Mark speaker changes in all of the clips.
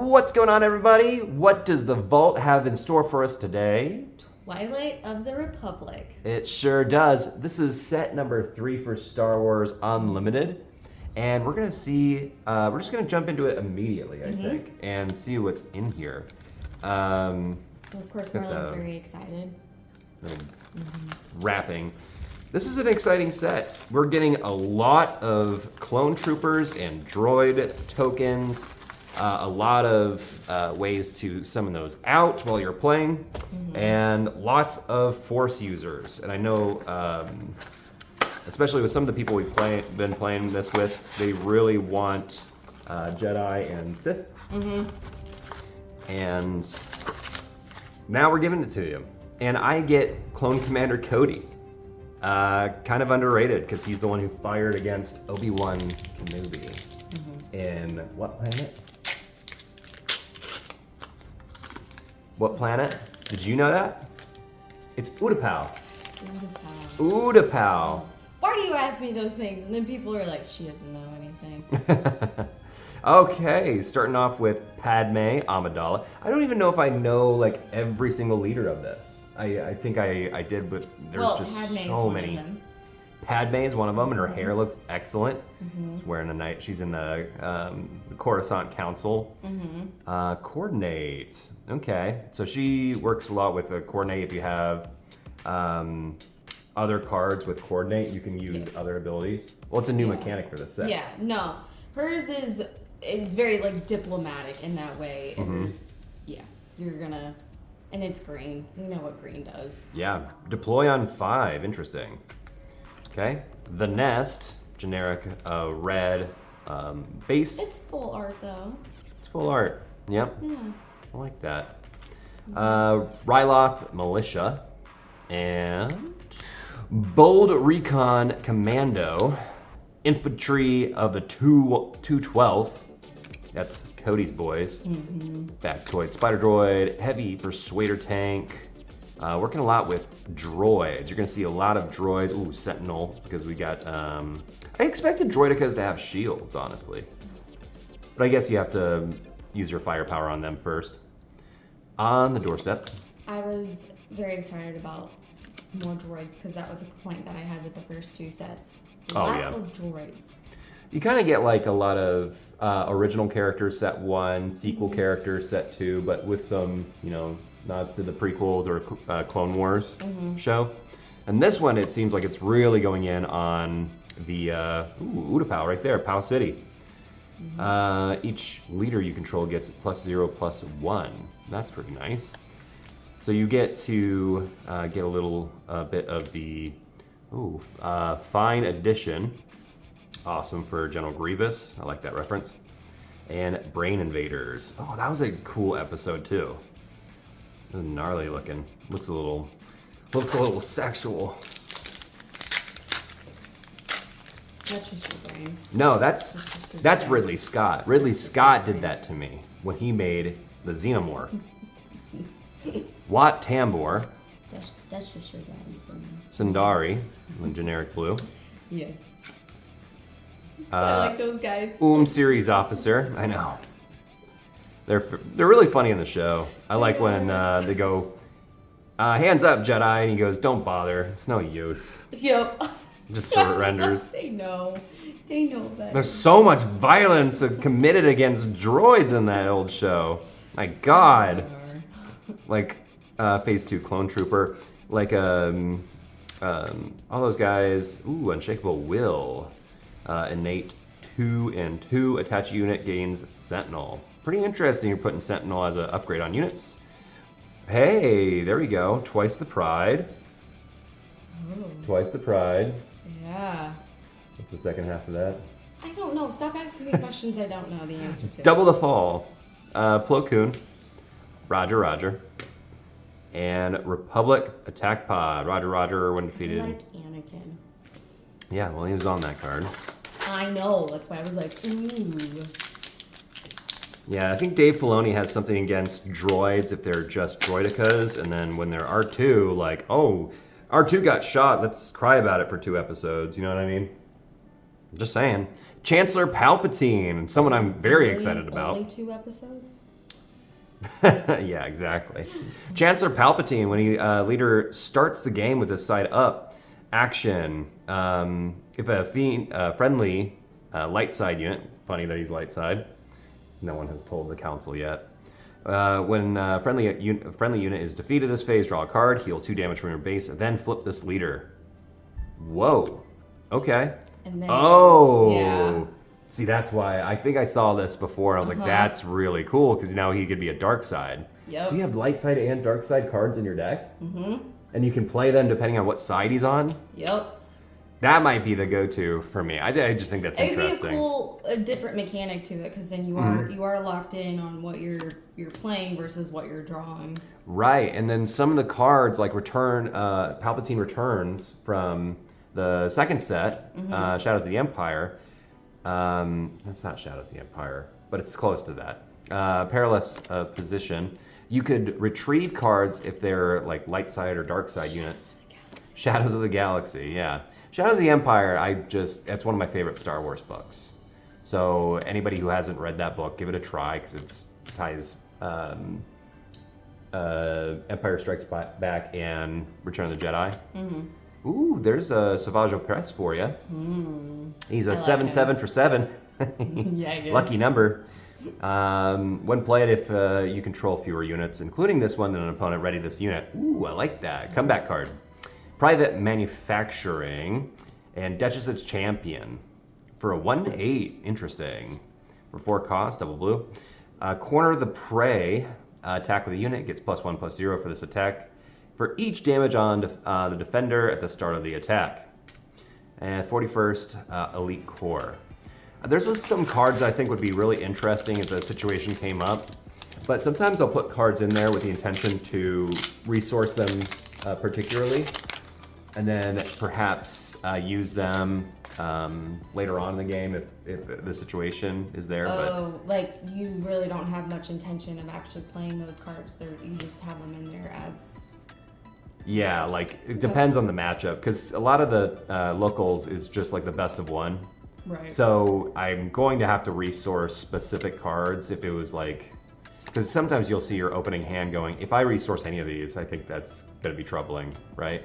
Speaker 1: What's going on, everybody? What does the Vault have in store for us today?
Speaker 2: Twilight of the Republic.
Speaker 1: It sure does. This is set number 3 for Star Wars Unlimited. And we're gonna see, we're just gonna jump into it immediately, I think, and see what's in here.
Speaker 2: Of course, Merlin's very excited.
Speaker 1: Wrapping. This is an exciting set. We're getting a lot of clone troopers and droid tokens. A lot of ways to summon those out while you're playing, and lots of Force users. And I know, especially with some of the people we've been playing this with, they really want Jedi and Sith. And now we're giving it to you. And I get Clone Commander Cody. Kind of underrated because he's the one who fired against Obi-Wan Kenobi. In what planet? What planet? Did you know that? It's Utapau. Utapau.
Speaker 2: Why do you ask me those things? And then people are like, she doesn't know anything.
Speaker 1: Okay, starting off with Padme Amidala. I don't even know if I know like every single leader of this. I think I did, but there's just
Speaker 2: Padme
Speaker 1: so many. Padme is one of them, and her hair looks excellent. She's wearing a night. She's in the Coruscant Council. Coordinate. Okay, so she works a lot with coordinate. If you have other cards with coordinate, you can use other abilities. Well, it's a new mechanic for this set.
Speaker 2: Yeah, no, hers is it's very like diplomatic in that way. You're gonna, and it's green. We know what green does.
Speaker 1: Yeah, deploy on 5. Interesting. Okay, the Nest, generic red base.
Speaker 2: It's full art though.
Speaker 1: It's full art. Yep.
Speaker 2: Yeah.
Speaker 1: I like that. Ryloth Militia and Bold Recon Commando, Infantry of the 212th. That's Cody's boys. Factoid Spider Droid, Heavy Persuader Tank. Working a lot with droids. You're gonna see a lot of droids. Ooh, Sentinel, because we got, I expected droidicas to have shields, honestly. But I guess you have to use your firepower on them first. On the doorstep.
Speaker 2: I was very excited about more droids because that was a complaint that I had with the first 2 sets. A lot of droids.
Speaker 1: You kind of get like a lot of original characters set 1, sequel characters set 2, but with some, you know, nods to the prequels or Clone Wars show. And this one, it seems like it's really going in on the Utapau right there, Pau City. Each leader you control gets +0/+1. That's pretty nice. So you get to get a little bit of the Fine Edition. Awesome for General Grievous. I like that reference. And Brain Invaders. Oh, that was a cool episode too. It was gnarly looking. Looks a little sexual.
Speaker 2: That's just your brain.
Speaker 1: No, that's Ridley Scott. Ridley Scott did that to me when he made the Xenomorph. Wat Tambor.
Speaker 2: That's just your daddy's brain.
Speaker 1: Sundari, in generic blue.
Speaker 2: Yes. I like those guys.
Speaker 1: Series Officer. I know. They're really funny in the show. I like when they go, hands up, Jedi, and he goes, don't bother. It's no use.
Speaker 2: Yep.
Speaker 1: Just surrenders.
Speaker 2: They know. They know that.
Speaker 1: There's so much violence committed against droids in that old show. My God. Like Phase 2 Clone Trooper. Like all those guys. Ooh, Unshakable Will. Innate 2 and 2. Attach unit gains Sentinel. Pretty interesting. You're putting Sentinel as an upgrade on units. Hey, there we go. Twice the Pride. Twice the Pride.
Speaker 2: Yeah.
Speaker 1: What's the second half of that?
Speaker 2: I don't know. Stop asking me questions I don't know the answer to.
Speaker 1: Double the Fall. Plo Koon. Roger. And Republic Attack Pod. Roger when defeated.
Speaker 2: I like Anakin.
Speaker 1: Yeah, well, he was on that card.
Speaker 2: I know. That's why I was like, ooh.
Speaker 1: Yeah, I think Dave Filoni has something against droids if they're just droidicas, and then when they're R2, like, oh, R2 got shot, let's cry about it for 2 episodes, you know what I mean? Just saying. Chancellor Palpatine, someone I'm very excited about.
Speaker 2: Only 2 episodes?
Speaker 1: Yeah, exactly. Chancellor Palpatine, when leader starts the game with his side up action, if a friendly light side unit, funny that he's light side, no one has told the council yet. When friendly unit is defeated this phase, draw a card, heal 2 damage from your base, then flip this leader. Whoa. Okay.
Speaker 2: And then
Speaker 1: yeah. See, that's why I think I saw this before. I was like, that's really cool because now he could be a dark side.
Speaker 2: Yep.
Speaker 1: So you have light side and dark side cards in your deck? And you can play them depending on what side he's on?
Speaker 2: Yep.
Speaker 1: That might be the go-to for me. I just think that's interesting.
Speaker 2: It'd be a different mechanic to it because then you are locked in on what you're playing versus what you're drawing. Right,
Speaker 1: and then some of the cards like Palpatine returns from the second set, Shadows of the Empire. That's not Shadows of the Empire, but it's close to that. Perilous Position. You could retrieve cards if they're like light side or dark side units. Shadows of the Galaxy, yeah. Shadows of the Empire, that's one of my favorite Star Wars books. So anybody who hasn't read that book, give it a try because it ties Empire Strikes Back and Return of the Jedi. Ooh, there's a Savage Opress for you. He's a 7/7 for 7.
Speaker 2: Yeah, I guess.
Speaker 1: Lucky number. When played, if you control fewer units, including this one, than an opponent, ready this unit. Ooh, I like that. Comeback card. Private Manufacturing and Duchess's Champion for a 1/8. Interesting. For 4 cost, double blue. Corner the Prey. Attack with a unit gets +1/+0 for this attack. For each damage on the defender at the start of the attack. And 41st Elite Core. There's some cards I think would be really interesting if the situation came up, but sometimes I'll put cards in there with the intention to resource them particularly, and then perhaps use them later on in the game if the situation is there.
Speaker 2: Oh, like you really don't have much intention of actually playing those cards. You just have them in there as...
Speaker 1: Yeah, like it depends on the matchup because a lot of the locals is just like the best of one.
Speaker 2: Right.
Speaker 1: So I'm going to have to resource specific cards if it was like, because sometimes you'll see your opening hand going, if I resource any of these, I think that's going to be troubling, right?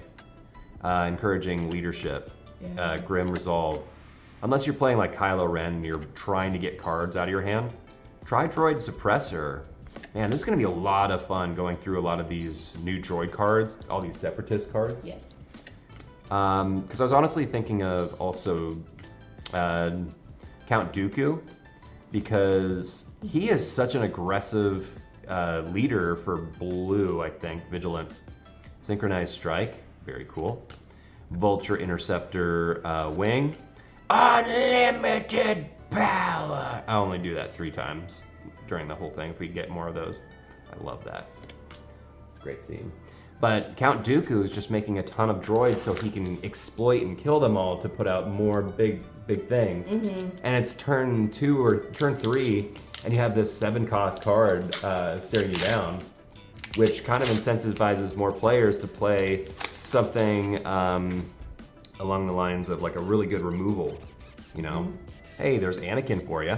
Speaker 1: Encouraging leadership, grim resolve. Unless you're playing like Kylo Ren and you're trying to get cards out of your hand, try Droid Suppressor. Man, this is going to be a lot of fun going through a lot of these new droid cards, all these separatist cards.
Speaker 2: Yes.
Speaker 1: Because I was honestly thinking of also Count Dooku, because he is such an aggressive leader for blue, I think. Vigilance. Synchronized Strike, very cool. Vulture Interceptor Wing. Unlimited power! I only do that 3 times during the whole thing. If we get more of those, I love that. It's a great scene. But Count Dooku is just making a ton of droids so he can exploit and kill them all to put out more big things. And it's turn 2 or turn 3, and you have this 7-cost card staring you down, which kind of incentivizes more players to play something along the lines of like a really good removal. You know, hey, there's Anakin for you.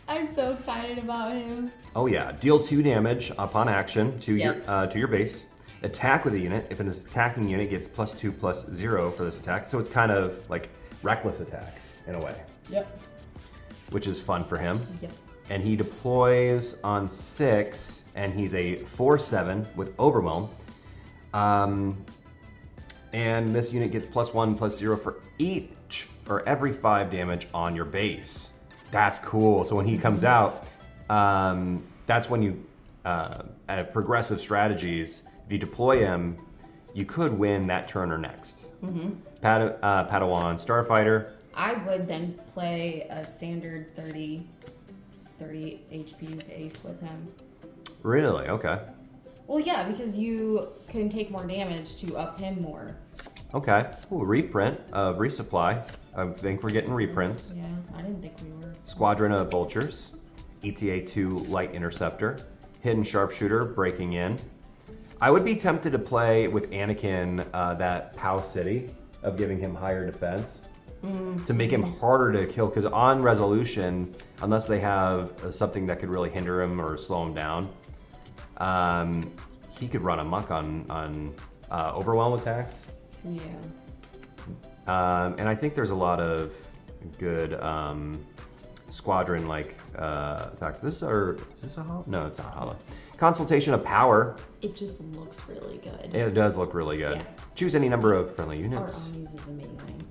Speaker 2: I'm so excited about him.
Speaker 1: Oh yeah, deal 2 damage upon action to your base. Attack with a unit if an attacking unit gets +2/+0 for this attack. So it's kind of like reckless attack in a way.
Speaker 2: Yep.
Speaker 1: Which is fun for him.
Speaker 2: Yep.
Speaker 1: And he deploys on 6, and he's a 4/7 with Overwhelm. And this unit gets +1/+0 for each or every 5 damage on your base. That's cool. So when he comes out, that's when you, at progressive strategies, if you deploy him, you could win that turn or next. Padawan Starfighter.
Speaker 2: I would then play a standard 30 HP base with him.
Speaker 1: Really? Okay.
Speaker 2: Well, yeah, because you can take more damage to up him more.
Speaker 1: Okay. Ooh, reprint of resupply. I think we're getting reprints.
Speaker 2: Yeah, I didn't think we were.
Speaker 1: Squadron of Vultures. ETA-2 Light Interceptor. Hidden Sharpshooter breaking in. I would be tempted to play with Anakin that POW City of giving him higher defense. to make him harder to kill. Because on resolution, unless they have something that could really hinder him or slow him down, he could run amok on overwhelm attacks.
Speaker 2: Yeah.
Speaker 1: And I think there's a lot of good squadron like attacks. Is this a hollow? No, it's not hollow. Consultation of Power.
Speaker 2: It just looks really good.
Speaker 1: It does look really good.
Speaker 2: Yeah.
Speaker 1: Choose any number of friendly
Speaker 2: The art
Speaker 1: units.
Speaker 2: on these is amazing.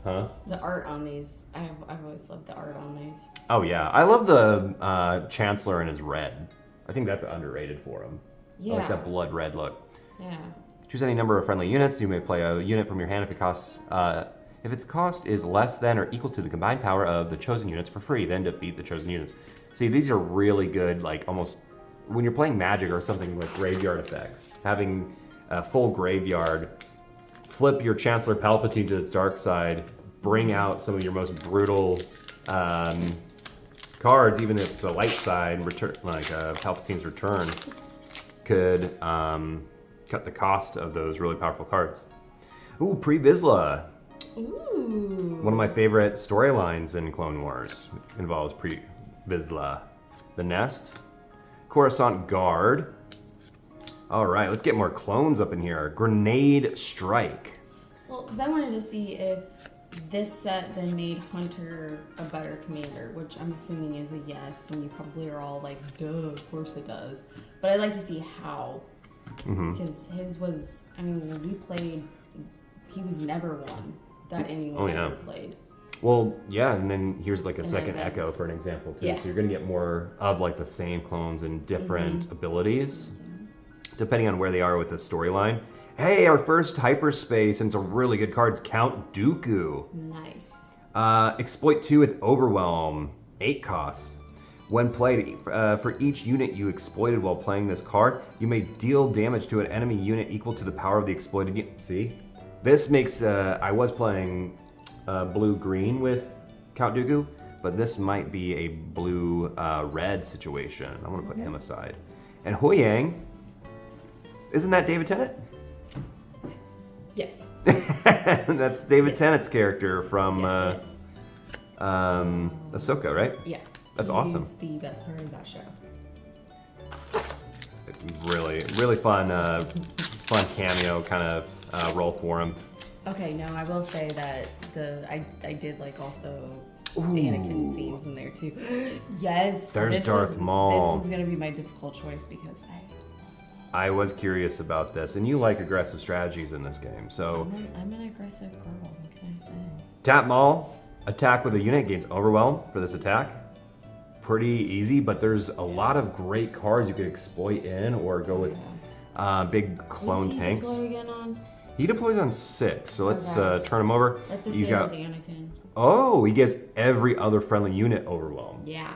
Speaker 1: Huh?
Speaker 2: The art on these, I've always loved the art on these.
Speaker 1: Oh yeah, I love the Chancellor in his red. I think that's underrated for him.
Speaker 2: Yeah.
Speaker 1: I like that blood red look.
Speaker 2: Yeah.
Speaker 1: Choose any number of friendly units. You may play a unit from your hand if its cost is less than or equal to the combined power of the chosen units for free. Then defeat the chosen units. See, these are really good. Like almost when you're playing Magic or something like graveyard effects, having a full graveyard, flip your Chancellor Palpatine to its dark side, bring out some of your most brutal cards, even if the light side return, like Palpatine's Return, could cut the cost of those really powerful cards. Ooh, Pre-Vizsla.
Speaker 2: Ooh.
Speaker 1: One of my favorite storylines in Clone Wars involves Pre-Vizsla. The Nest. Coruscant Guard. All right, let's get more clones up in here. Grenade Strike.
Speaker 2: Well, because I wanted to see if this set then made Hunter a better commander, which I'm assuming is a yes, and you probably are all like, duh, of course it does. But I'd like to see how. Because his was, I mean, when we played, he was never one that anyone ever played.
Speaker 1: Well, yeah, and then here's like a
Speaker 2: And
Speaker 1: second
Speaker 2: then
Speaker 1: Echo
Speaker 2: that's-
Speaker 1: for an example too.
Speaker 2: Yeah.
Speaker 1: So you're gonna get more of like the same clones and different abilities, depending on where they are with the storyline. Hey, our first hyperspace, and it's a really good card. It's Count Dooku.
Speaker 2: Nice.
Speaker 1: Exploit 2 with Overwhelm, 8 costs. When played, for each unit you exploited while playing this card, you may deal damage to an enemy unit equal to the power of the exploited unit. See? This makes, I was playing blue-green with Count Dooku, but this might be a blue-red situation. I'm gonna put him aside. And Huyang, isn't that David Tennant?
Speaker 2: Yes.
Speaker 1: That's David Tennant's character from
Speaker 2: Yes,
Speaker 1: Ahsoka, right?
Speaker 2: yeah.
Speaker 1: That's awesome.
Speaker 2: He's the best part of that show.
Speaker 1: Really, really fun cameo kind of role for him.
Speaker 2: Okay, no, I will say that I did like also the Anakin scenes in there too. Yes,
Speaker 1: There's Darth Maul.
Speaker 2: This was gonna be my difficult choice because
Speaker 1: I was curious about this, and you like aggressive strategies in this game, so
Speaker 2: I'm an aggressive girl. What can I say?
Speaker 1: tap Maul, attack with a unit, gains Overwhelm for this attack. Pretty easy, but there's a lot of great cards you could exploit in or go with big clone
Speaker 2: What's he
Speaker 1: tanks.
Speaker 2: deploy again on?
Speaker 1: He deploys on 6, so let's
Speaker 2: Okay.
Speaker 1: turn him over.
Speaker 2: That's the
Speaker 1: He's
Speaker 2: same
Speaker 1: got
Speaker 2: as Anakin.
Speaker 1: Oh, he gets every other friendly unit Overwhelm.
Speaker 2: Yeah.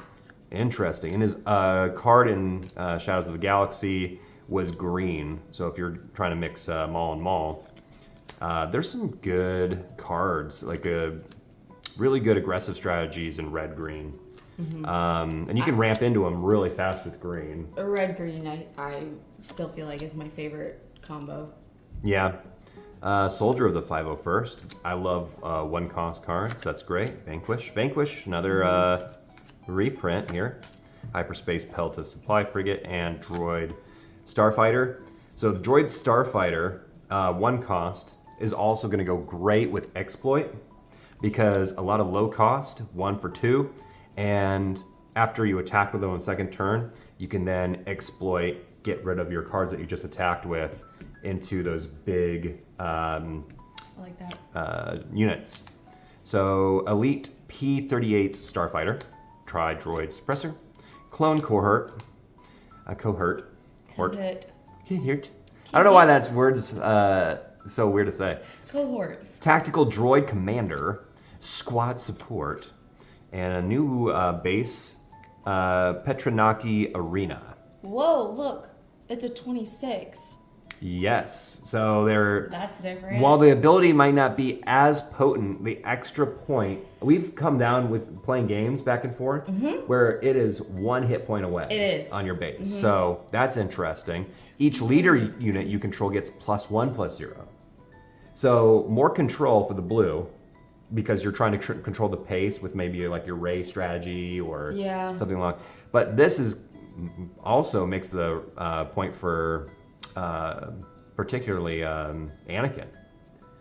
Speaker 1: Interesting. And his card in Shadows of the Galaxy was green. So if you're trying to mix Maul and Maul, there's some good cards, like really good aggressive strategies in red-green. And you can ramp into them really fast with green.
Speaker 2: A red green, I still feel like is my favorite combo.
Speaker 1: Yeah. Soldier of the 501st. I love one-cost cards. That's great. Vanquish, another reprint here. Hyperspace Pelta Supply Frigate and Droid Starfighter. So the Droid Starfighter, one cost, is also going to go great with Exploit because a lot of low cost, 1 for 2, and after you attack with them on second turn, you can then exploit, get rid of your cards that you just attacked with into those big
Speaker 2: I like that.
Speaker 1: units. So Elite P-38 Starfighter, Tri-Droid Suppressor, Clone Cohort, Cohort. I don't know why that's words so weird to say.
Speaker 2: Cohort.
Speaker 1: Tactical Droid Commander, Squad Support, and a new base, Petranaki Arena.
Speaker 2: Whoa, look. It's a 26.
Speaker 1: Yes, so they're...
Speaker 2: That's different.
Speaker 1: While the ability might not be as potent, the extra point... We've come down with playing games back and forth where it is 1 hit point away.
Speaker 2: It is.
Speaker 1: On your base. So that's interesting. Each leader unit you control gets +1/+0. So more control for the blue, because you're trying to control the pace with maybe like your Ray strategy or
Speaker 2: Yeah.
Speaker 1: something like. But this is also makes the point for particularly Anakin.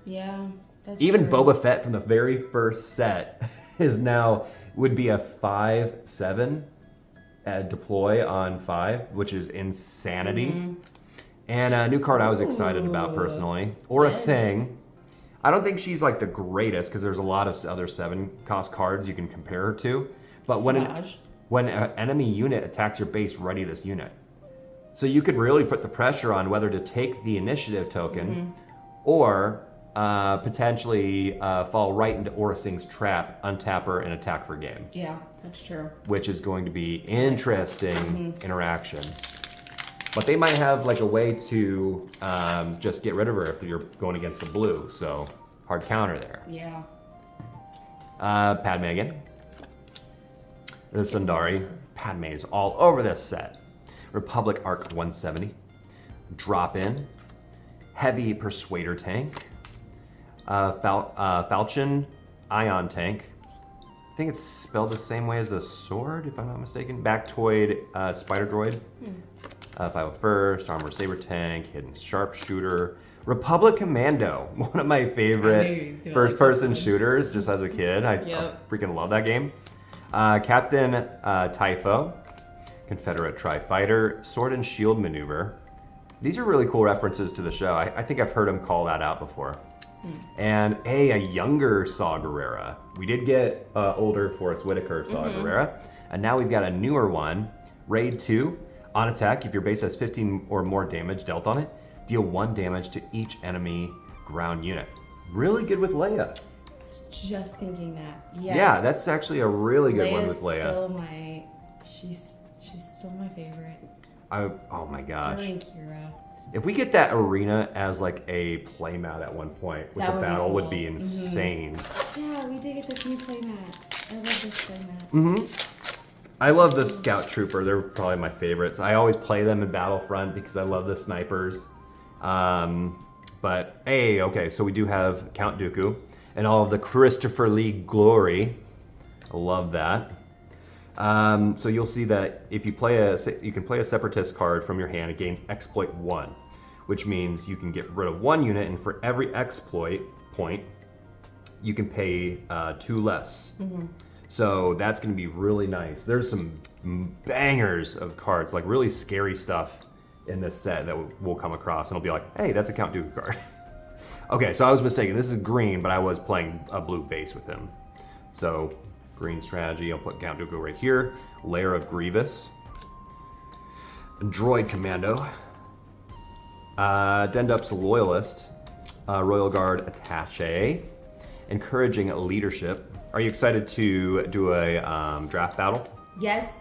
Speaker 2: Yeah, that's
Speaker 1: Even
Speaker 2: true.
Speaker 1: Boba Fett from the very first set is now would be a 5/7 deploy on 5, which is insanity. And a new card I was excited about personally, Aura
Speaker 2: Yes.
Speaker 1: Singh. I don't think she's like the greatest because there's a lot of other 7-cost cards you can compare her to. But when
Speaker 2: Savage.
Speaker 1: an enemy unit attacks your base, ready this unit. So you could really put the pressure on whether to take the initiative token or potentially fall right into Aura Singh's trap, untap her, and attack for game.
Speaker 2: Yeah, that's true.
Speaker 1: Which is going to be interesting interaction. But they might have like a way to just get rid of her if you're going against the blue. So hard counter there.
Speaker 2: Yeah.
Speaker 1: Padme again. The Sundari. Padme is all over this set. Republic Arc 170. Drop in. Heavy Persuader tank. Falchion Ion tank. I think it's spelled the same way as the sword, if I'm not mistaken. Bactoid Spider Droid. 501st, Armor Saber Tank, Hidden Sharpshooter, Republic Commando, one of my favorite first-person shooters just as a kid. I freaking love that game. Captain Typho, Confederate Tri-Fighter, Sword and Shield Maneuver. These are really cool references to the show. I think I've heard him call that out before. And a younger Saw Gerrera. We did get older Forrest Whitaker Saw Gerrera, and now we've got a newer one, Raid 2. On attack, if your base has 15 or more damage dealt on it, deal 1 damage to each enemy ground unit. Really good with Leia.
Speaker 2: I was just thinking that. Yes.
Speaker 1: Yeah, that's actually a really good one with Leia.
Speaker 2: Still she's still my favorite.
Speaker 1: Oh my gosh.
Speaker 2: Her and Kira.
Speaker 1: If we get that arena as like a playmat at one point with
Speaker 2: That
Speaker 1: the
Speaker 2: would be
Speaker 1: battle
Speaker 2: cool.
Speaker 1: would be insane.
Speaker 2: Yeah, we did get this new playmat. I love this playmat.
Speaker 1: I love the Scout Trooper. They're probably my favorites. I always play them in Battlefront because I love the snipers. But hey, okay, so we do have Count Dooku and all of the Christopher Lee glory. I love that. So you'll see that if you you can play a Separatist card from your hand, it gains Exploit 1, which means you can get rid of 1 unit, and for every exploit point, you can pay 2 less. So that's going to be really nice. There's some bangers of cards, like really scary stuff in this set that we'll come across, and it'll be like, hey, that's a Count Dooku card. Okay, so I was mistaken. This is green, but I was playing a blue base with him. So green strategy, I'll put Count Dooku right here. Lair of Grievous. Droid Commando. Dendup's Loyalist. Royal Guard Attaché. Encouraging Leadership. Are you excited to do a draft battle?
Speaker 2: Yes.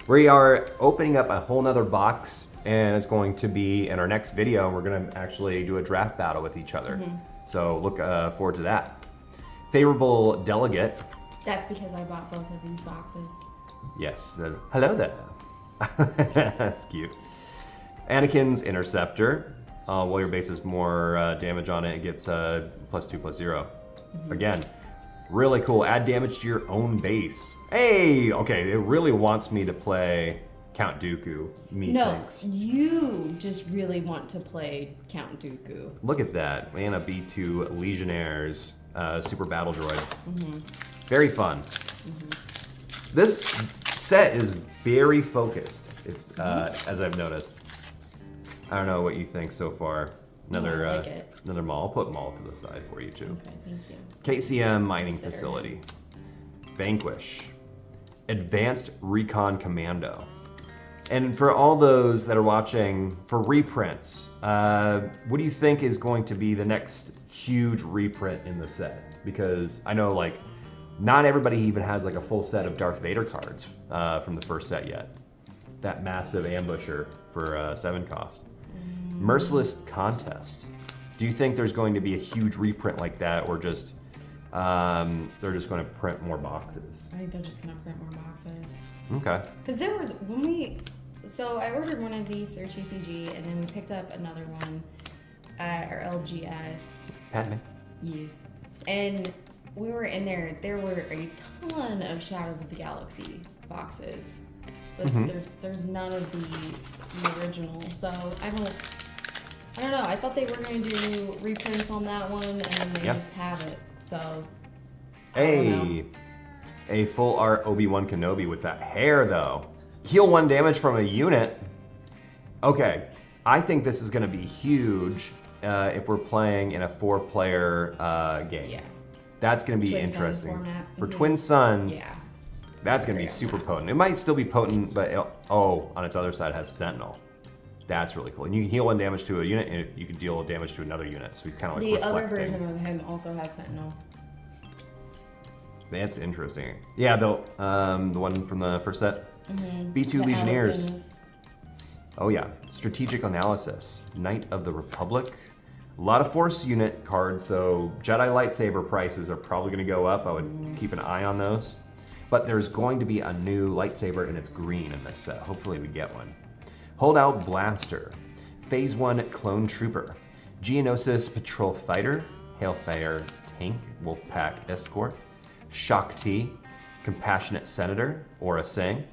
Speaker 1: We are opening up a whole nother box, and it's going to be in our next video. We're going to actually do a draft battle with each other. So look forward to that. Favorable Delegate.
Speaker 2: That's because I bought both of these boxes.
Speaker 1: Yes. Hello there. That's cute. Anakin's Interceptor. While your base has more damage on it, it gets +2/+0. Again, really cool. Add damage to your own base. Hey, okay, it really wants me to play Count Dooku. Thinks.
Speaker 2: You just really want to play Count Dooku.
Speaker 1: Look at that. And a B2 Legionnaires Super Battle Droid. Very fun. This set is very focused, as I've noticed. I don't know what you think so far. Another
Speaker 2: I like it.
Speaker 1: Another Maul. I'll put Maul to the side for you too.
Speaker 2: Okay, thank you.
Speaker 1: KCM Mining
Speaker 2: Consider
Speaker 1: Facility. Vanquish. Advanced Recon Commando. And for all those that are watching, for reprints, what do you think is going to be the next huge reprint in the set? Because I know, like, not everybody even has like a full set of Darth Vader cards from the first set yet. That massive ambusher for 7 cost. Merciless Contest. Do you think there's going to be a huge reprint like that, or just they're just going to print more boxes?
Speaker 2: I think they're just gonna print more boxes.
Speaker 1: Okay.
Speaker 2: Because there was so I ordered one of these through TCG, and then we picked up another one at our LGS.
Speaker 1: Padme.
Speaker 2: Yes. And we were in there, there were a ton of Shadows of the Galaxy boxes. But there's none of the original. So I don't know. I thought they were going to do reprints on that one, and then they just have it. So
Speaker 1: Hey, a full art Obi-Wan Kenobi with that hair though. Heal 1 damage from a unit. Okay, I think this is going to be huge if we're playing in a 4-player game.
Speaker 2: Yeah.
Speaker 1: That's going to be
Speaker 2: Twin
Speaker 1: interesting.
Speaker 2: Sons format.
Speaker 1: For Twin Sons,
Speaker 2: Yeah.
Speaker 1: that's going to be super potent. It might still be potent, but on its other side it has Sentinel. That's really cool. And you can heal 1 damage to a unit, and you can deal damage to another unit. So he's kind of like
Speaker 2: the other
Speaker 1: reflecting.
Speaker 2: version of him also has Sentinel.
Speaker 1: That's interesting. Yeah, the one from the first set. B2
Speaker 2: The
Speaker 1: Legionnaires.
Speaker 2: Alabins.
Speaker 1: Oh yeah, strategic analysis. Knight of the Republic. A lot of Force unit cards, so Jedi lightsaber prices are probably going to go up. I would keep an eye on those. But there's going to be a new lightsaber, and it's green in this set. Hopefully we get one. Holdout Blaster. Phase 1 Clone Trooper. Geonosis Patrol Fighter. Hailfire Tank. Wolfpack Escort. Shock T. Compassionate Senator, or a Sing.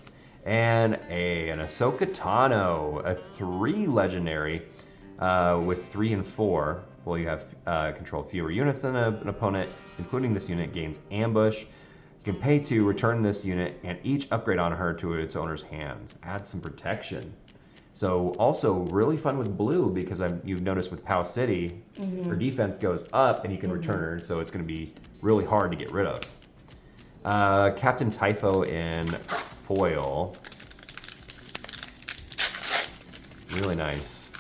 Speaker 1: And an Ahsoka Tano, a 3 legendary with 3 and 4. Well, you have control fewer units than an opponent, including this unit gains ambush. You can pay to return this unit and each upgrade on her to its owner's hands. Add some protection. So also really fun with blue because you've noticed with Pow City, her defense goes up and you can return her, so it's going to be really hard to get rid of. Captain Typho in foil. Really nice.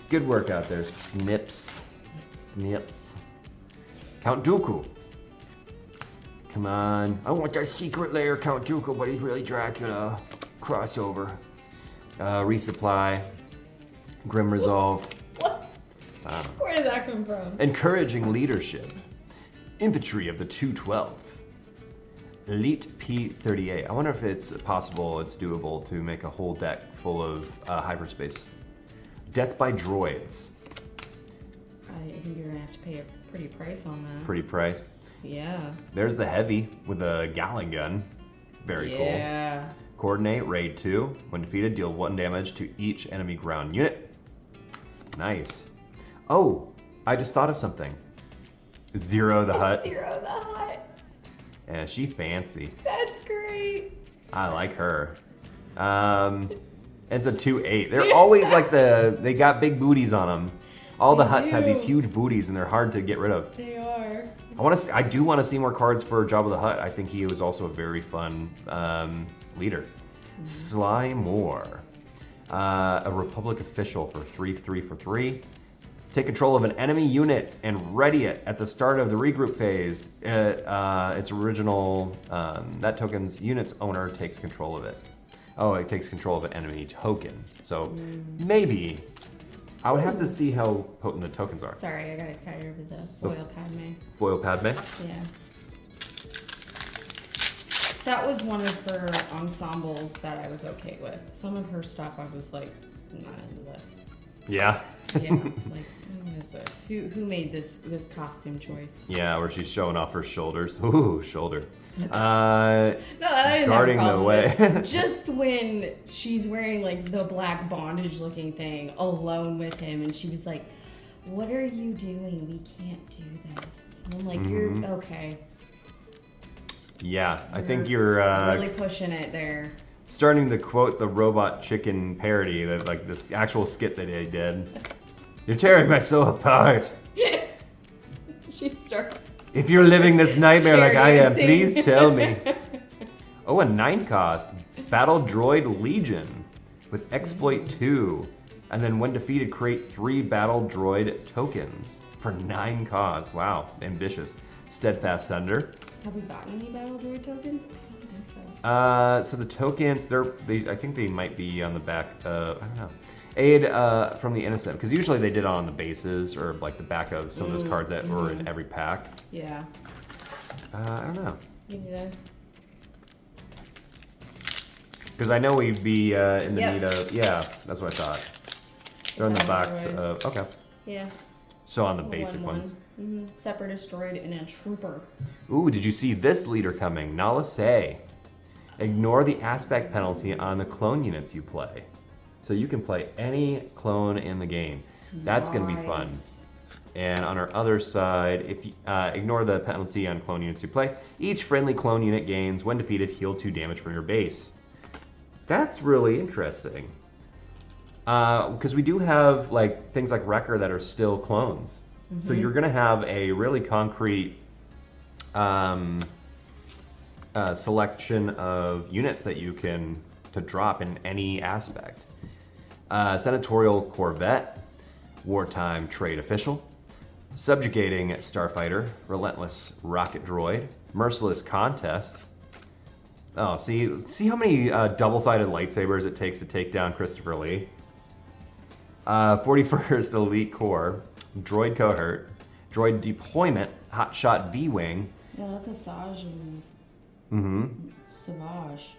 Speaker 1: Good work out there, Snips. Count Dooku. Come on. I want that secret layer Count Dooku, but he's really Dracula. Crossover. Resupply. Grim Resolve.
Speaker 2: What? Where did that come from?
Speaker 1: Encouraging leadership. Infantry of the 212th. Elite P-38. I wonder if it's possible, it's doable to make a whole deck full of hyperspace. Death by Droids.
Speaker 2: I think you're going to have to pay a pretty price on that.
Speaker 1: Pretty price.
Speaker 2: Yeah.
Speaker 1: There's the Heavy with a Gallon gun. Very cool.
Speaker 2: Yeah.
Speaker 1: Coordinate, Raid 2. When defeated, deal 1 damage to each enemy ground unit. Nice. Oh, I just thought of something. Zero the Hutt.
Speaker 2: Zero the Hutt.
Speaker 1: Yeah, she fancy.
Speaker 2: That's great.
Speaker 1: I like her. It's a 2/8. They're always like they got big booties on them. All the Hutts have these huge booties and they're hard to get rid of.
Speaker 2: They are.
Speaker 1: I do want to see more cards for Jabba the Hutt. I think he was also a very fun leader. Sly Moore. A Republic official for 3/3 for 3. Take control of an enemy unit and ready it at the start of the regroup phase. Its original, that token's unit's owner takes control of it. Oh, it takes control of an enemy token. So maybe, I would have to see how potent the tokens are.
Speaker 2: Sorry, I got excited over the foil Padme.
Speaker 1: Foil Padme?
Speaker 2: Yeah. That was one of her ensembles that I was okay with. Some of her stuff I was like, not into this.
Speaker 1: Yeah.
Speaker 2: Yeah, like, what is this? Who made this costume choice?
Speaker 1: Yeah, where she's showing off her shoulders. Ooh, shoulder.
Speaker 2: No, I didn't
Speaker 1: Guarding
Speaker 2: have a
Speaker 1: the
Speaker 2: problem
Speaker 1: way.
Speaker 2: with. Just when she's wearing like the black bondage looking thing alone with him, and she was like, "What are you doing? We can't do this." And I'm like, "You're okay."
Speaker 1: Yeah, I think you're
Speaker 2: really pushing it there.
Speaker 1: starting to quote the Robot Chicken parody, that like this actual skit that they did. You're tearing my soul apart.
Speaker 2: She starts.
Speaker 1: If you're living this nightmare like I am,
Speaker 2: dancing.
Speaker 1: please tell me. Oh, a 9 cost. Battle Droid Legion with Exploit 2. And then when defeated, create 3 Battle Droid tokens for 9 cost. Wow, ambitious. Steadfast Sender.
Speaker 2: Have we gotten any Battle Droid tokens? I don't think so.
Speaker 1: So the tokens, I think they might be on the back. I don't know. Aid from the Innocent, because usually they did it on the bases or like the back of some of those cards that were in every pack.
Speaker 2: Yeah.
Speaker 1: I don't know.
Speaker 2: Give me this.
Speaker 1: Because I know we'd be in the
Speaker 2: Yep.
Speaker 1: need of, yeah, that's what I thought. They're in the box
Speaker 2: Battle
Speaker 1: of, okay.
Speaker 2: Yeah.
Speaker 1: So on the basic
Speaker 2: 1/1.
Speaker 1: ones.
Speaker 2: Separatist droid and a trooper.
Speaker 1: Ooh, did you see this leader coming? Nala Se. Ignore the aspect penalty on the clone units you play. So you can play any clone in the game. That's going to be fun.
Speaker 2: Nice.
Speaker 1: And on our other side, if you ignore the penalty on clone units you play, each friendly clone unit gains, when defeated, heal 2 damage from your base. That's really interesting. Because we do have like things like Wrecker that are still clones. So you're going to have a really concrete selection of units that you can to drop in any aspect. Senatorial Corvette, Wartime Trade Official, Subjugating Starfighter, Relentless Rocket Droid, Merciless Contest. Oh, see how many double-sided lightsabers it takes to take down Christopher Lee? 41st Elite Corps, Droid Cohort, Droid Deployment, Hotshot V-Wing.
Speaker 2: Yeah, that's a Saj
Speaker 1: Mm-hmm.
Speaker 2: Savage.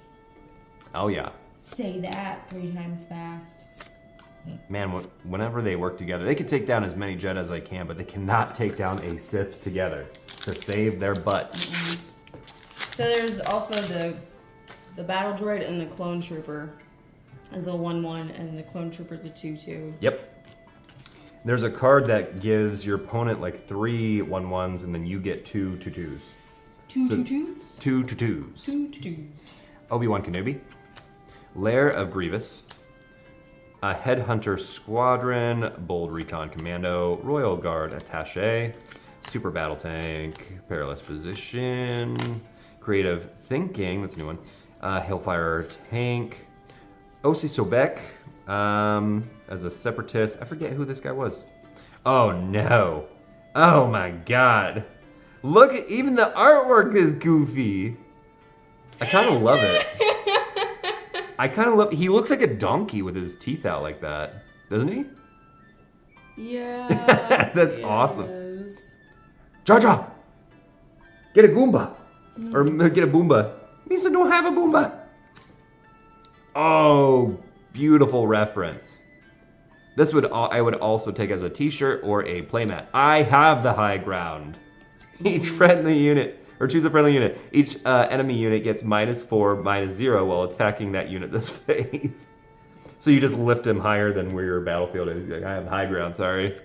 Speaker 1: Oh yeah.
Speaker 2: Say that 3 times fast.
Speaker 1: Man, whenever they work together, they can take down as many Jedi as they can, but they cannot take down a Sith together to save their butts.
Speaker 2: So there's also the battle droid and the clone trooper is a 1/1, and the clone trooper's a 2/2.
Speaker 1: Yep. There's a card that gives your opponent like 3 1/1s, and then you get 2 2/2s.
Speaker 2: 2
Speaker 1: So-
Speaker 2: 2/2s?
Speaker 1: 2 2/2s.
Speaker 2: 2 2/2s.
Speaker 1: Obi-Wan Kenobi, Lair of Grievous, a Headhunter Squadron, Bold Recon Commando, Royal Guard Attaché, Super Battle Tank, Perilous Position, Creative Thinking, that's a new one, Hellfire Tank, Osi Sobek, as a Separatist. I forget who this guy was. Oh no. Oh my god. Look, even the artwork is goofy. I kind of love it. He looks like a donkey with his teeth out like that, doesn't he?
Speaker 2: Yeah.
Speaker 1: That's awesome. Jar Jar, get a Goomba. Or get a Boomba. Misa don't have a Boomba. Oh, beautiful reference. This I would also take as a t-shirt or a playmat. I have the high ground. Each friendly unit, or choose a friendly unit. Each enemy unit gets -4, -0 while attacking that unit this phase. So you just lift him higher than where your battlefield is. You're like, I have high ground, sorry.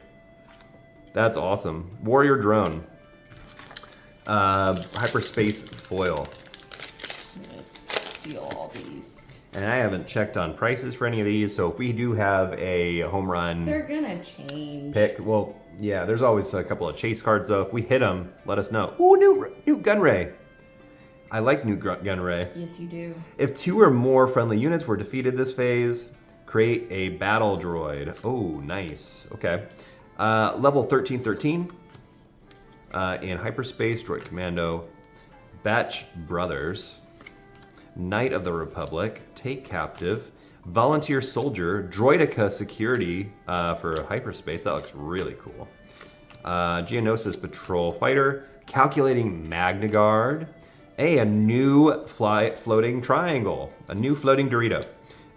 Speaker 1: That's awesome. Warrior drone. Hyperspace foil.
Speaker 2: I'm gonna steal all these.
Speaker 1: And I haven't checked on prices for any of these, so if we do have a home run
Speaker 2: They're gonna change.
Speaker 1: pick, well, yeah, there's always a couple of chase cards though. If we hit them, let us know. Ooh, new Gunray. I like new Gunray.
Speaker 2: Yes, you do.
Speaker 1: If 2 or more friendly units were defeated this phase, create a battle droid. Oh, nice. Okay. Level 1313 in hyperspace, droid commando, Batch Brothers, Knight of the Republic, Take Captive, Volunteer Soldier, Droidica Security for hyperspace. That looks really cool. Geonosis Patrol Fighter, Calculating Magna Guard, a new floating triangle, a new floating Dorito.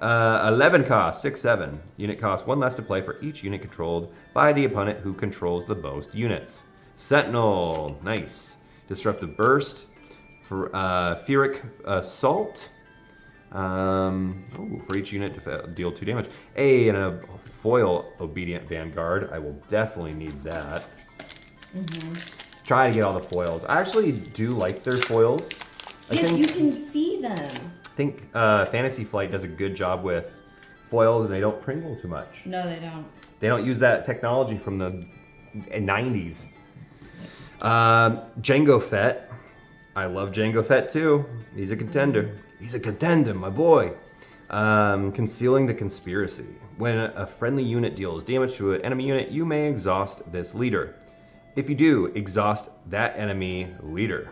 Speaker 1: 11 cost, 6/7. Unit cost 1 less to play for each unit controlled by the opponent who controls the most units. Sentinel, nice. Disruptive Burst, for Ferric Assault. For each unit to deal 2 damage. And a foil Obedient Vanguard. I will definitely need that. Try to get all the foils. I actually do like their foils.
Speaker 2: Yes, you can see them.
Speaker 1: I think Fantasy Flight does a good job with foils, and they don't pringle too much.
Speaker 2: No, they don't.
Speaker 1: They don't use that technology from the 90s. Jango Fett. I love Jango Fett too. He's a contender. He's a contender, my boy. Concealing the Conspiracy. When a friendly unit deals damage to an enemy unit, you may exhaust this leader. If you do, exhaust that enemy leader.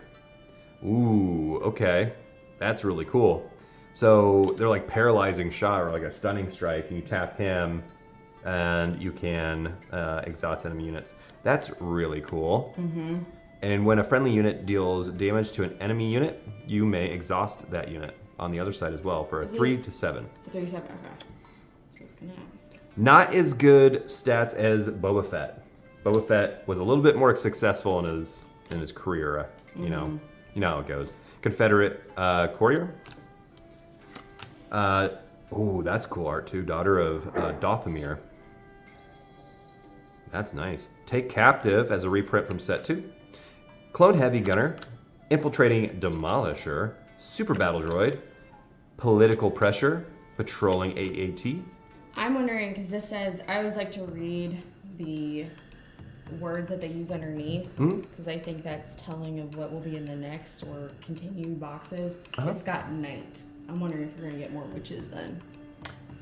Speaker 1: Ooh, okay. That's really cool. So they're like paralyzing shot or like a stunning strike, and you tap him and you can exhaust enemy units. That's really cool. And when a friendly unit deals damage to an enemy unit, you may exhaust that unit on the other side as well for a 3 to 7.
Speaker 2: For 3 to 7, okay. That's what I was gonna ask.
Speaker 1: Not as good stats as Boba Fett. Boba Fett was a little bit more successful in his career. You know how it goes. Confederate courier. Oh, that's cool art too. Daughter of Dothamir. That's nice. Take captive as a reprint from set 2. Clone heavy gunner. Infiltrating demolisher. Super battle droid. Political pressure. Patrolling AAT.
Speaker 2: I'm wondering, because this says, I always like to read the words that they use underneath, because I think that's telling of what will be in the next or continued boxes. It's got knight. I'm wondering if you're going to get more witches then.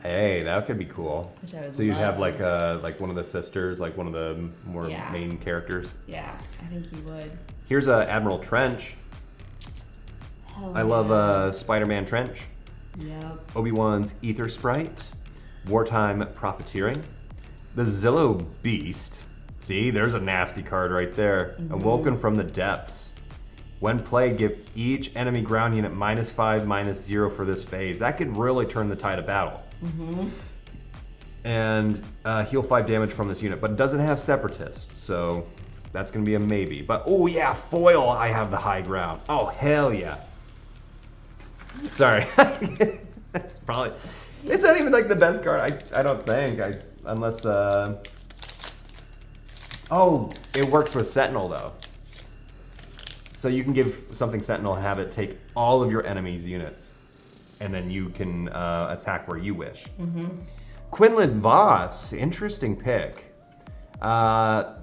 Speaker 1: Hey, that could be cool.
Speaker 2: Which I would
Speaker 1: so you'd
Speaker 2: love.
Speaker 1: have like one of the sisters, like one of the more main characters.
Speaker 2: Yeah, I think you would.
Speaker 1: Here's Admiral Trench. I love Spider-Man Trench.
Speaker 2: Yep.
Speaker 1: Obi-Wan's Ether Sprite. Wartime Profiteering. The Zillow Beast. See, there's a nasty card right there. Awoken from the Depths. When played, give each enemy ground unit -5/-0 for this phase. That could really turn the tide of battle. And heal 5 damage from this unit, but it doesn't have Separatists, so that's gonna be a maybe. But oh yeah, foil, I have the high ground. Oh hell yeah. Sorry, that's probably, it's not even like the best card, I don't think, unless, oh, it works with Sentinel though. So you can give something Sentinel and have it take all of your enemy's units, and then you can attack where you wish. Quinlan Voss, interesting pick.
Speaker 2: Yeah.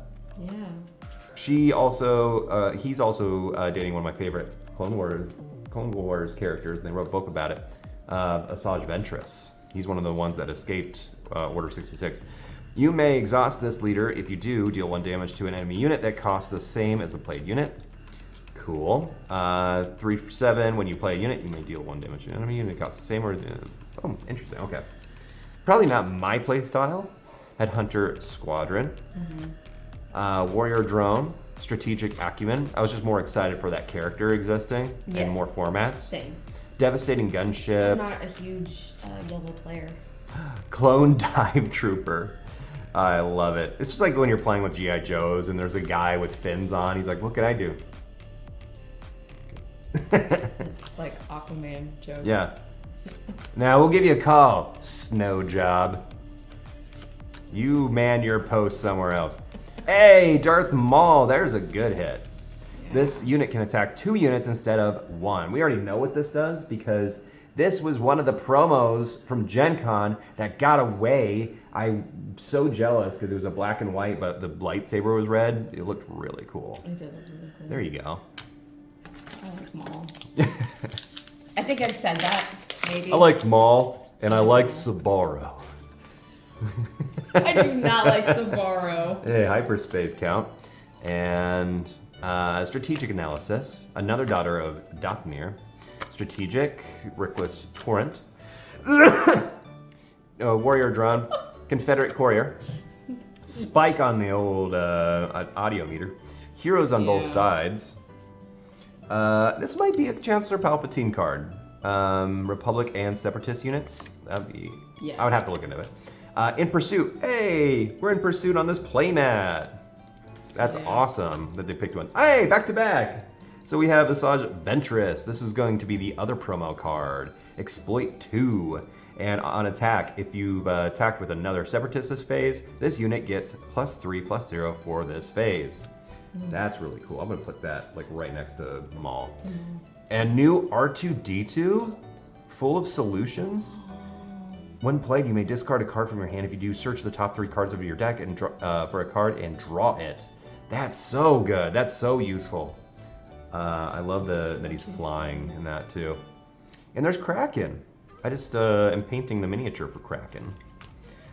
Speaker 1: She also, he's also dating one of my favorite Clone Wars characters, and they wrote a book about it. Asajj Ventress. He's one of the ones that escaped Order 66. You may exhaust this leader. If you do, deal 1 damage to an enemy unit that costs the same as the played unit. Cool. 3 for 7. When you play a unit, you may deal 1 damage to an enemy unit that costs the same. Or oh, interesting. Okay. Probably not my play style. Headhunter Squadron. Warrior Drone. Strategic Acumen. I was just more excited for that character existing in more formats.
Speaker 2: Same.
Speaker 1: Devastating Gunship.
Speaker 2: I'm not a huge yellow player.
Speaker 1: Clone Dive Trooper. I love it. It's just like when you're playing with G.I. Joes and there's a guy with fins on. He's like, what can I do?
Speaker 2: It's like Aquaman jokes.
Speaker 1: Yeah. Now we'll give you a call, Snow Job. You man your post somewhere else. Hey, Darth Maul, there's a good hit. Yeah. This unit can attack 2 units instead of 1. We already know what this does because this was one of the promos from Gen Con that got away. I'm so jealous because it was a black and white, but the lightsaber was red. It looked really cool.
Speaker 2: It did look really cool.
Speaker 1: There you go.
Speaker 2: I like Maul. I think I've said that, maybe.
Speaker 1: I like Maul, and I like Sabaro.
Speaker 2: I do not like Sabaro.
Speaker 1: Hey, hyperspace count. And strategic analysis. Another daughter of Dathomir. Strategic, Rickless Torrent. Warrior Drone. Confederate Courier. Spike on the old audio meter. Heroes on both sides. This might be a Chancellor Palpatine card. Republic and Separatist units. That'd be.
Speaker 2: Yes.
Speaker 1: I would have to look into it. In Pursuit. Hey, we're in Pursuit on this playmat. That's awesome that they picked one. Hey, back to back. So we have Asajj Ventress. This is going to be the other promo card. Exploit 2. And on attack, if you've attacked with another Separatist this phase, this unit gets +3/+0 for this phase. That's really cool. I'm gonna put that like right next to Maul. And new R2-D2, full of solutions. When played, you may discard a card from your hand. If you do, search the top 3 cards of your deck and for a card and draw it. That's so good. That's so useful. I love that he's flying in that too. And there's Kraken. I just am painting the miniature for Kraken.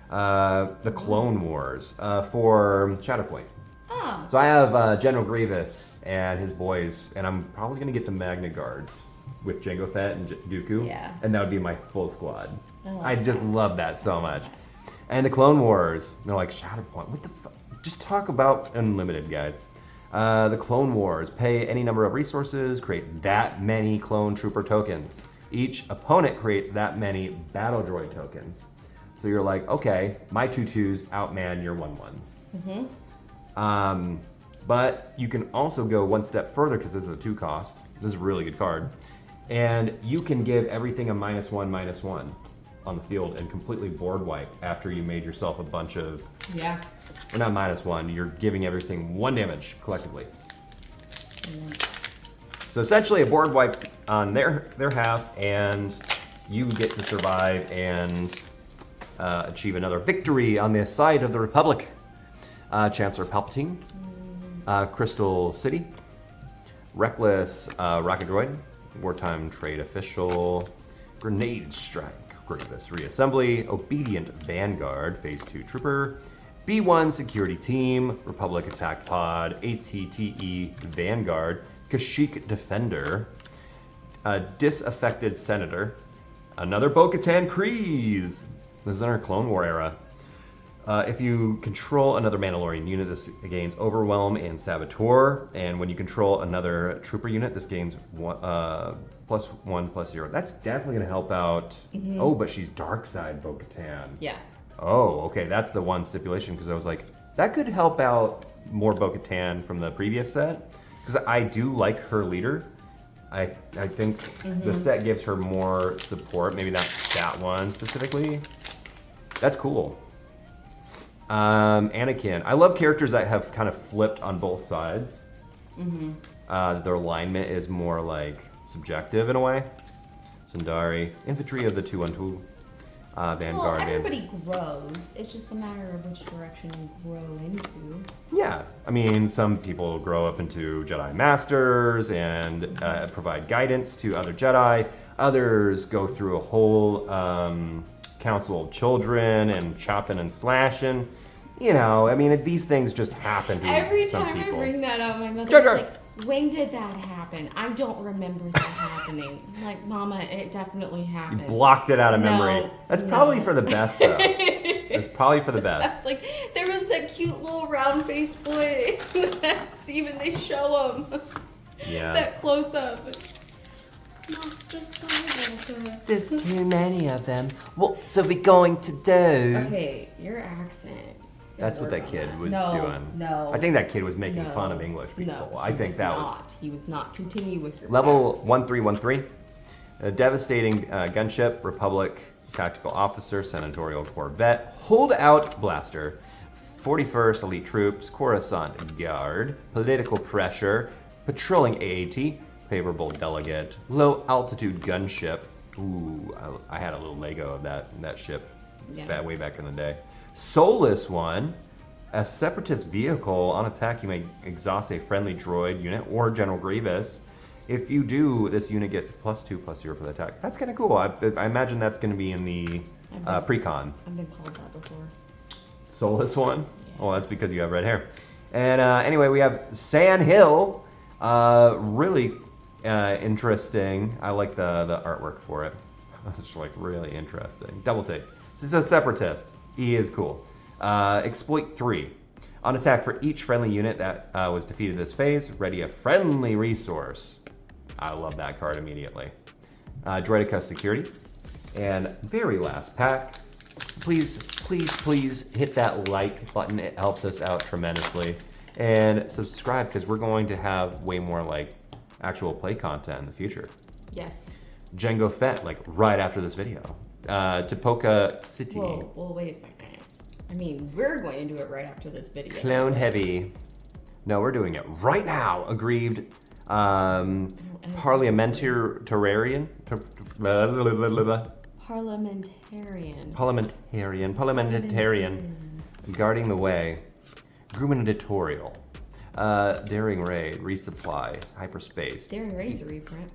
Speaker 1: The Clone Wars for Shatterpoint.
Speaker 2: Oh.
Speaker 1: So I have General Grievous and his boys, and I'm probably gonna get the Magna Guards with Jango Fett and Dooku.
Speaker 2: Yeah.
Speaker 1: And that would be my full squad. I
Speaker 2: like
Speaker 1: just love that so much. And the Clone Wars, they're like, Shatterpoint, what the fuck? Just talk about Unlimited, guys. The Clone Wars, pay any number of resources, create that many Clone Trooper tokens. Each opponent creates that many Battle Droid tokens. So you're like, okay, my 2/2s outman your 1/1s. But you can also go one step further because this is a 2 cost. This is a really good card. And you can give everything a -1/-1 on the field and completely board wipe after you made yourself a bunch of...
Speaker 2: Yeah.
Speaker 1: Or not -1, you're giving everything 1 damage collectively. So essentially a board wipe on their half, and you get to survive and achieve another victory on the side of the Republic. Chancellor Palpatine, Crystal City, Reckless Rocket Droid, Wartime Trade Official, Grenade Strike, Grievous Reassembly, Obedient Vanguard, Phase 2 Trooper, B1 Security Team, Republic Attack Pod, ATTE Vanguard, Kashyyyk Defender, Disaffected Senator, another Bo-Katan Kryze. This is in our Clone War era. If you control another Mandalorian unit, this gains Overwhelm and Saboteur. And when you control another Trooper unit, this gains +1/+0. That's definitely going to help out. Oh, but she's Dark Side Bo-Katan.
Speaker 2: Yeah.
Speaker 1: Oh, okay. That's the one stipulation, because I was like, that could help out more Bo-Katan from the previous set. Because I do like her leader. I think the set gives her more support. Maybe that's that one specifically. That's cool. Anakin. I love characters that have kind of flipped on both sides. Their alignment is more like subjective in a way. Sundari. Infantry of the 212. Vanguard.
Speaker 2: Well, everybody grows. It's just a matter of which direction you grow into.
Speaker 1: Yeah. I mean, some people grow up into Jedi Masters and provide guidance to other Jedi. Others go through a whole Council of Children and chopping and slashing. You know, I mean, these things just happen to
Speaker 2: Every
Speaker 1: some
Speaker 2: time
Speaker 1: people.
Speaker 2: I bring that up, my mother's
Speaker 1: Jar Jar.
Speaker 2: like, when did that happen? I don't remember that happening. I'm like, Mama, it definitely happened.
Speaker 1: You blocked it out of memory.
Speaker 2: No,
Speaker 1: That's
Speaker 2: no.
Speaker 1: probably for the best, though. It's probably for the best.
Speaker 2: That's like, there was that cute little round face boy. That's even, they show him.
Speaker 1: Yeah.
Speaker 2: That close up. Master Skywalker.
Speaker 3: There's too many of them. What's are we going to do?
Speaker 2: Okay, your accent.
Speaker 1: That's what that kid was doing.
Speaker 2: No.
Speaker 1: I think that kid was making
Speaker 2: No.
Speaker 1: fun of English people.
Speaker 2: No,
Speaker 1: I think that was
Speaker 2: not. He was not. Continue with your
Speaker 1: level
Speaker 2: facts.
Speaker 1: 1313. A devastating gunship, Republic tactical officer, senatorial corvette, holdout blaster, 41st elite troops, Coruscant guard, political pressure, patrolling AAT, favorable delegate, low altitude gunship. Ooh, I had a little Lego of that ship way back in the day. Soulless one, a separatist vehicle. On attack, you may exhaust a friendly droid unit or General Grievous. If you do, this unit gets +2/+0 for the attack. That's kind of cool. I imagine that's going to be in the pre-con.
Speaker 2: I've been called that before.
Speaker 1: Soulless one? Yeah. Oh, that's because you have red hair. And anyway, we have Sand Hill. Really interesting. I like the artwork for it. It's just like really interesting. Double take. This is a separatist. He is cool. Exploit 3. On attack for each friendly unit that was defeated this phase, ready a friendly resource. I love that card immediately. Droideka Security. And very last pack. Please, please, please hit that like button. It helps us out tremendously. And subscribe, because we're going to have way more like actual play content in the future.
Speaker 2: Yes.
Speaker 1: Jango Fett, like right after this video. Topoka City.
Speaker 2: Whoa, well, wait a second. I mean, we're going to do it right after this video.
Speaker 1: Clone Heavy. No, we're doing it right now. Aggrieved. Parliamentarian. Parliamentarian. Guarding the way. Gubernatorial. Daring Raid. Resupply. Hyperspace.
Speaker 2: Daring Raid's a reprint.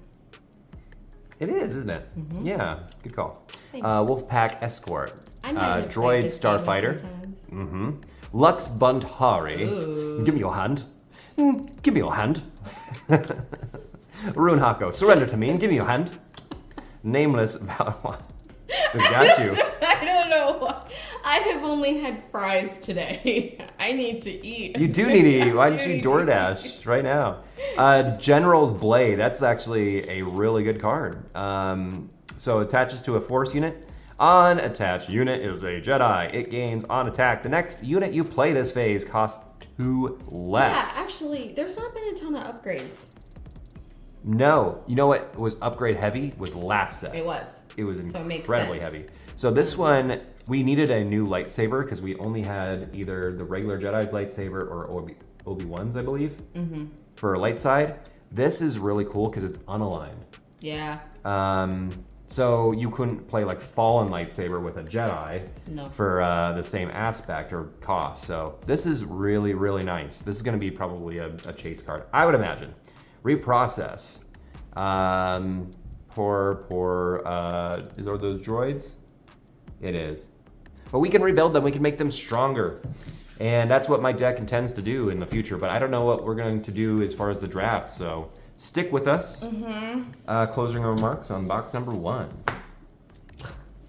Speaker 1: It is, isn't it?
Speaker 2: Mm-hmm.
Speaker 1: Yeah, good call.
Speaker 2: Thanks.
Speaker 1: Wolfpack Escort.
Speaker 2: I might have
Speaker 1: Droid
Speaker 2: played this game a few
Speaker 1: Starfighter.
Speaker 2: times.
Speaker 1: Mm-hmm. Lux Bundhari.
Speaker 2: Ooh.
Speaker 1: Give me your hand. Give me your hand. Rune Hako, surrender to me and give me your hand. Nameless Valor. We got you.
Speaker 2: I don't know. I have only had fries today. I need to eat.
Speaker 1: You do need to eat. Why don't you DoorDash right now? General's Blade. That's actually a really good card. So attaches to a force unit. On attached unit is a Jedi. It gains on attack. The next unit you play this phase costs to less.
Speaker 2: Yeah, actually, there's not been a ton of upgrades.
Speaker 1: No, you know what was upgrade heavy was last set.
Speaker 2: It was.
Speaker 1: It was
Speaker 2: So it makes
Speaker 1: incredibly
Speaker 2: sense.
Speaker 1: heavy. So this one, we needed a new lightsaber because we only had either the regular Jedi's lightsaber or Obi-Wan's, I believe, for light side. This is really cool because it's unaligned.
Speaker 2: Yeah.
Speaker 1: So you couldn't play like Fallen lightsaber with a Jedi
Speaker 2: No.
Speaker 1: for the same aspect or cost. So this is really, really nice. This is going to be probably a chase card, I would imagine. Reprocess. Are those droids? It is. But we can rebuild them. We can make them stronger. And that's what my deck intends to do in the future. But I don't know what we're going to do as far as the draft. So stick with us. Closing remarks on box number 1.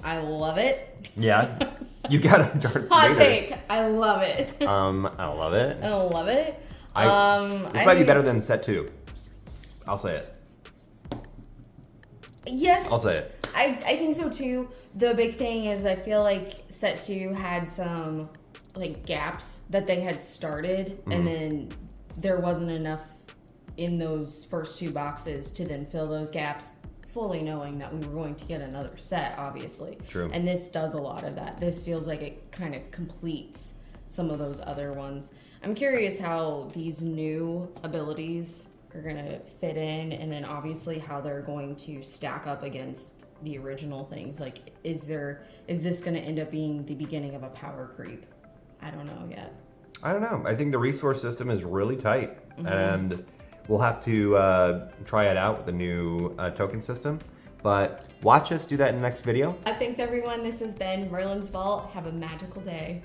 Speaker 2: I love it.
Speaker 1: Yeah. You got a Darth
Speaker 2: Hot
Speaker 1: Vader.
Speaker 2: take. I love it.
Speaker 1: I love it.
Speaker 2: I love it.
Speaker 1: This might be better than set 2. I'll say it.
Speaker 2: Yes.
Speaker 1: I'll say it.
Speaker 2: I think so too. The big thing is I feel like set 2 had some like gaps that they had started and then there wasn't enough in those first 2 boxes to then fill those gaps, fully knowing that we were going to get another set, obviously.
Speaker 1: True.
Speaker 2: And this does a lot of that. This feels like it kind of completes some of those other ones. I'm curious how these new abilities are going to fit in, and then obviously how they're going to stack up against the original things. Like, is this going to end up being the beginning of a power creep? I don't know yet.
Speaker 1: I don't know. I think the resource system is really tight, and we'll have to try it out with the new token system. But watch us do that in the next video.
Speaker 2: Thanks everyone. This has been Merlin's Vault. Have a magical day.